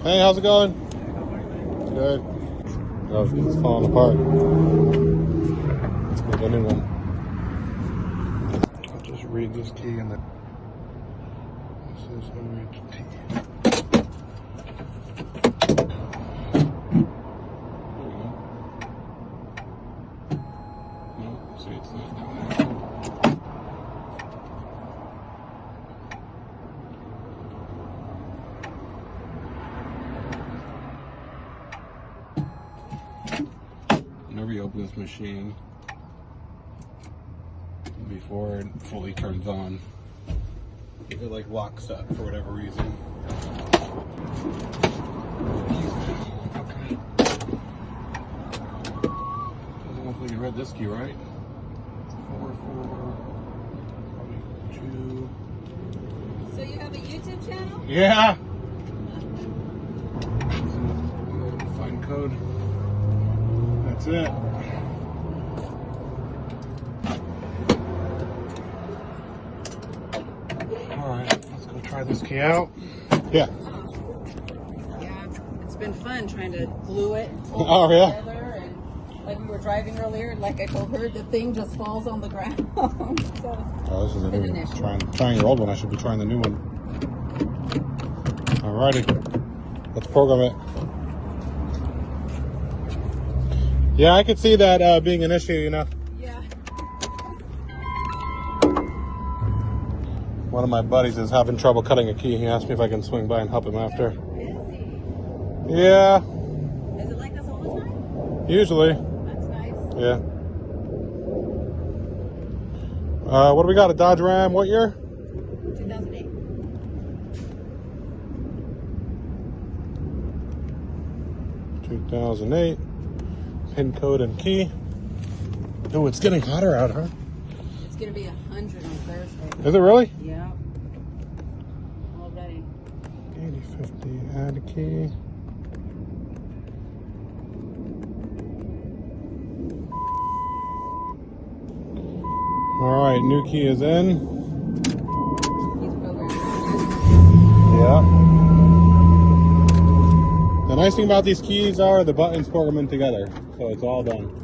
Hey, how's it going? Good. Oh, it's falling apart. Let's make a new one. I'll just read this key and then this is evicted. See, it's not down there. Whenever you open this machine, before it fully turns on, it like locks up for whatever reason. Okay. Doesn't look like you read this key, right? 4422. So you have a YouTube channel? Yeah. Find code. That's it. Alright, let's go try this key out. Yeah. Yeah, it's been fun trying to glue it Oh, yeah? together. And like we were driving earlier, like I told her, the thing just falls on the ground. So Oh, this is a new one. Trying your old one. I should be trying the new one. Alrighty. Let's program it. Yeah, I could see that being an issue, you know. yeah. One of my buddies is having trouble cutting a key. He asked me if I can swing by and help him after. Is he? Yeah, Is it like this all the time? usually. That's nice. Yeah. What do we got? A Dodge Ram? What year? 2008. 2008. Pin code and key. Oh, it's getting hotter out, huh? It's gonna be 100 on Thursday. Is it really? Yeah. Already. 8050. Add a key. All right, new key is in. He's programmed. Yeah. The nice thing about these keys are the buttons program them together, so it's all done.